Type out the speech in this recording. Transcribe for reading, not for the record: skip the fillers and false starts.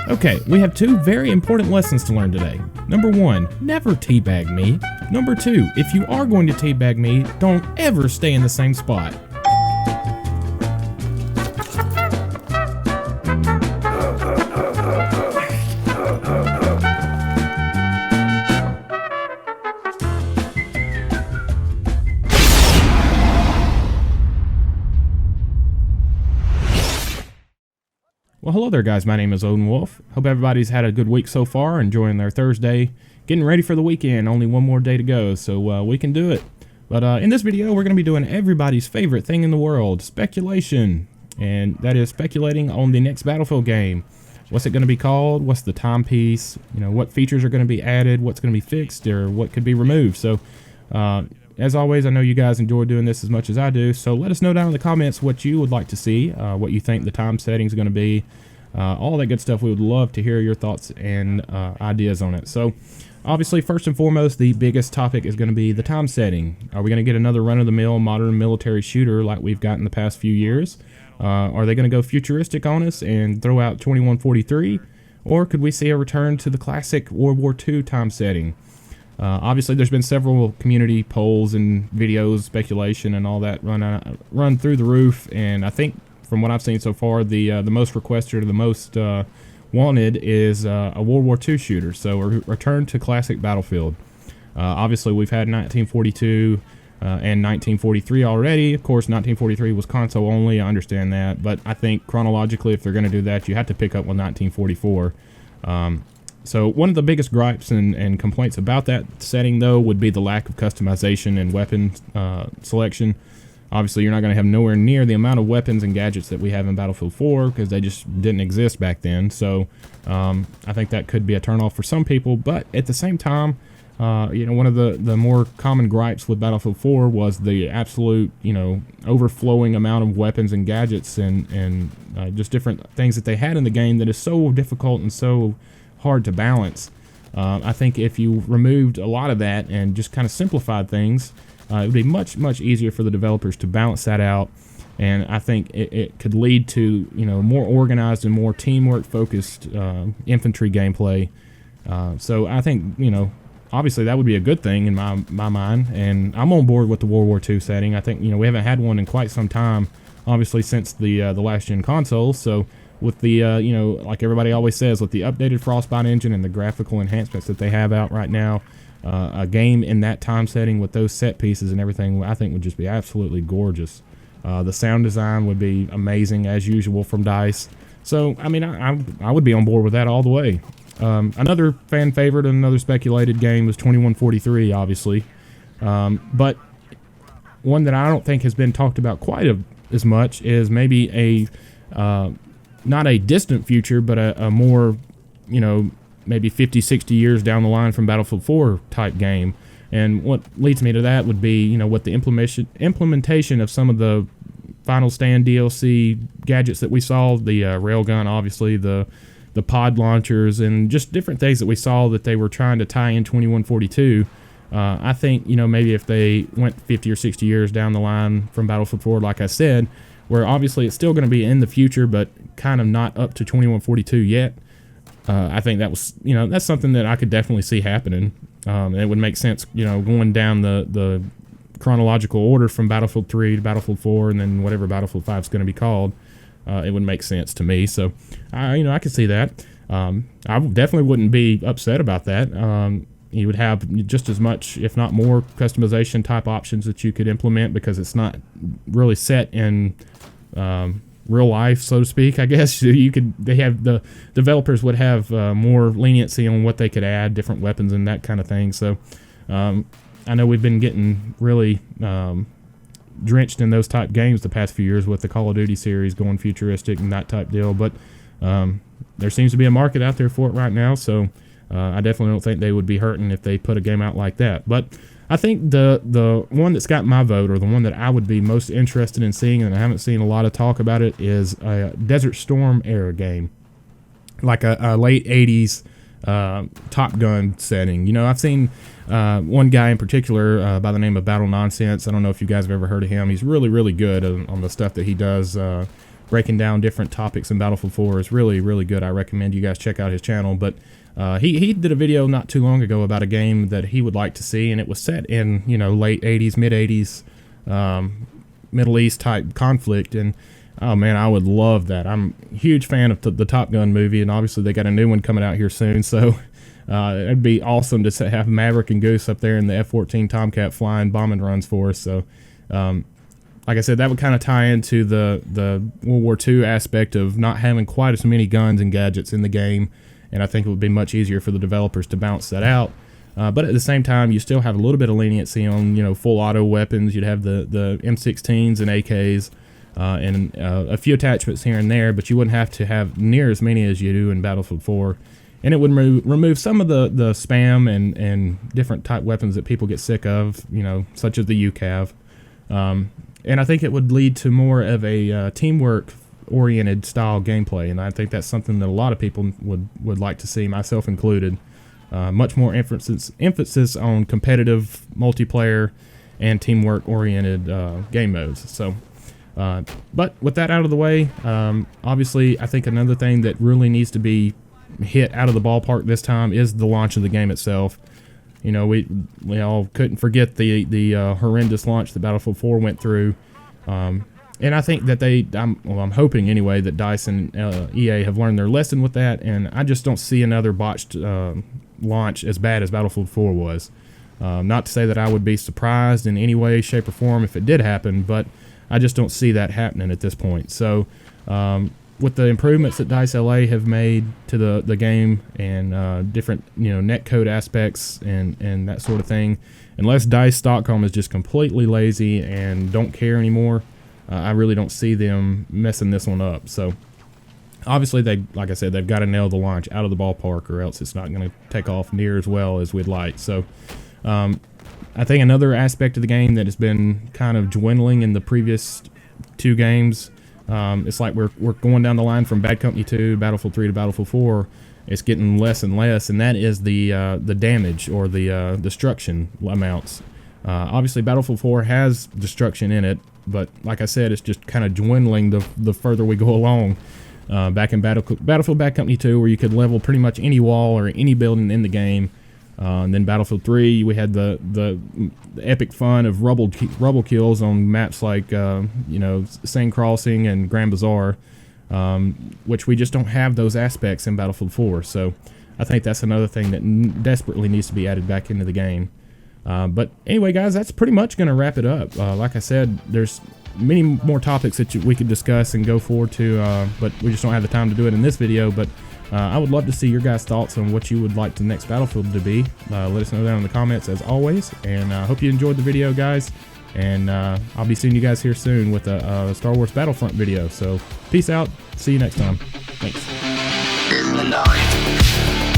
Okay, we have two very important lessons to learn today. Number one, never teabag me. Number two, if you are going to teabag me, don't ever stay in the same spot. Well, hello there, guys. My name is Odin Wolf. Hope everybody's had a good week so far, enjoying their Thursday, getting ready for the weekend. Only one more day to go, so we can do it. But in this video, we're going to be doing everybody's favorite thing in the world, speculation. And that is speculating on the next Battlefield game. What's it going to be called? What's the timepiece? You know, what features are going to be added? What's going to be fixed? Or what could be removed? So, as always, I know you guys enjoy doing this as much as I do, so let us know down in the comments what you would like to see, what you think the time setting is going to be, all that good stuff. We would love to hear your thoughts and ideas on it. So, obviously, first and foremost, the biggest topic is going to be the time setting. Are we going to get another run-of-the-mill modern military shooter like we've got in the past few years? Are they going to go futuristic on us and throw out 2143? Or could we see a return to the classic World War II time setting? Obviously, there's been several community polls and videos, speculation, and all that run through the roof. And I think, from what I've seen so far, the most requested or the most wanted is a World War II shooter. So a return to classic Battlefield. Obviously, we've had 1942 and 1943 already. Of course, 1943 was console only. I understand that, but I think chronologically, if they're going to do that, you have to pick up with 1944. So one of the biggest gripes and complaints about that setting, though, would be the lack of customization and weapon selection. Obviously, you're not going to have nowhere near the amount of weapons and gadgets that we have in Battlefield 4 because they just didn't exist back then. So I think that could be a turnoff for some people. But at the same time, you know, one of the more common gripes with Battlefield 4 was the absolute, you know, overflowing amount of weapons and gadgets and just different things that they had in the game that is so difficult and so hard to balance. I think if you removed a lot of that and just kind of simplified things, it would be much easier for the developers to balance that out, and I think it could lead to, you know, more organized and more teamwork focused infantry gameplay. So I think, you know, obviously that would be a good thing in my mind, and I'm on board with the World War II setting. I think, you know, we haven't had one in quite some time, obviously since the last gen consoles. So with the, you know, like everybody always says, with the updated Frostbite engine and the graphical enhancements that they have out right now, a game in that time setting with those set pieces and everything, I think would just be absolutely gorgeous. The sound design would be amazing, as usual, from DICE. So, I mean, I would be on board with that all the way. Another fan favorite and another speculated game was 2143, obviously. But one that I don't think has been talked about quite as much is maybe a not a distant future, but a more, you know, maybe 50, 60 years down the line from Battlefield 4 type game. And what leads me to that would be, you know, what the implementation of some of the Final Stand DLC gadgets that we saw, the railgun, obviously, the pod launchers, and just different things that we saw that they were trying to tie in 2142. I think, you know, maybe if they went 50 or 60 years down the line from Battlefield 4, like I said, where obviously it's still going to be in the future, but kind of not up to 2142 yet. I think that was, you know, that's something that I could definitely see happening. And it would make sense, you know, going down the chronological order from Battlefield 3 to Battlefield 4, and then whatever Battlefield 5 is going to be called. It would make sense to me. So, you know, I could see that. I definitely wouldn't be upset about that. You would have just as much, if not more, customization type options that you could implement, because it's not really set in real life, so to speak. I guess the developers would have more leniency on what they could add, different weapons and that kind of thing. So I know we've been getting really drenched in those type games the past few years with the Call of Duty series going futuristic and that type deal, but there seems to be a market out there for it right now. So I definitely don't think they would be hurting if they put a game out like that. But I think the one that's got my vote, or the one that I would be most interested in seeing, and I haven't seen a lot of talk about it, is a Desert Storm era game, like a late 80s Top Gun setting. You know, I've seen one guy in particular by the name of Battle Nonsense. I don't know if you guys have ever heard of him. He's really good on the stuff that he does breaking down different topics in Battlefield 4 is really, really good. I recommend you guys check out his channel. But he did a video not too long ago about a game that he would like to see, and it was set in, you know, late 80s, mid 80s, Middle East type conflict. And oh man, I would love that. I'm a huge fan of the Top Gun movie, and obviously they got a new one coming out here soon. So it'd be awesome to have Maverick and Goose up there in the F-14 Tomcat flying bombing runs for us. So like I said, that would kind of tie into the World War II aspect of not having quite as many guns and gadgets in the game, and I think it would be much easier for the developers to balance that out. But at the same time, you still have a little bit of leniency on, you know, full auto weapons. You'd have the M16s and AKs and a few attachments here and there, but you wouldn't have to have near as many as you do in Battlefield 4. And it would remove some of the spam and different type weapons that people get sick of, you know, such as the UCAV. And I think it would lead to more of a teamwork-oriented style gameplay, and I think that's something that a lot of people would like to see, myself included. Much more emphasis on competitive multiplayer and teamwork-oriented game modes. So, but with that out of the way, obviously I think another thing that really needs to be hit out of the ballpark this time is the launch of the game itself. You know, we all couldn't forget the horrendous launch that Battlefield 4 went through, and I think that I'm hoping anyway that DICE and EA have learned their lesson with that, and I just don't see another botched launch as bad as Battlefield 4 was. Not to say that I would be surprised in any way, shape, or form if it did happen, but I just don't see that happening at this point. So with the improvements that DICE LA have made to the game and different, you know, netcode aspects and that sort of thing, unless DICE Stockholm is just completely lazy and don't care anymore, I really don't see them messing this one up. So obviously like I said, they've got to nail the launch out of the ballpark, or else it's not going to take off near as well as we'd like. So I think another aspect of the game that has been kind of dwindling in the previous two games, it's like we're going down the line from Bad Company 2, Battlefield 3 to Battlefield 4. It's getting less and less, and that is the damage or the destruction amounts. Obviously, Battlefield 4 has destruction in it, but like I said, it's just kind of dwindling the further we go along. Back in Battlefield Bad Company 2, where you could level pretty much any wall or any building in the game. And then Battlefield 3, we had the epic fun of rubble kills on maps like you know, Seine Crossing and Grand Bazaar, which we just don't have those aspects in Battlefield 4. So I think that's another thing that desperately needs to be added back into the game. But anyway, guys, that's pretty much going to wrap it up. Like I said, there's many more topics that we could discuss and go forward to, but we just don't have the time to do it in this video. But I would love to see your guys' thoughts on what you would like the next Battlefield to be. Let us know down in the comments as always, and I hope you enjoyed the video, guys. And I'll be seeing you guys here soon with a Star Wars Battlefront video. So peace out. See you next time. Thanks. In the night.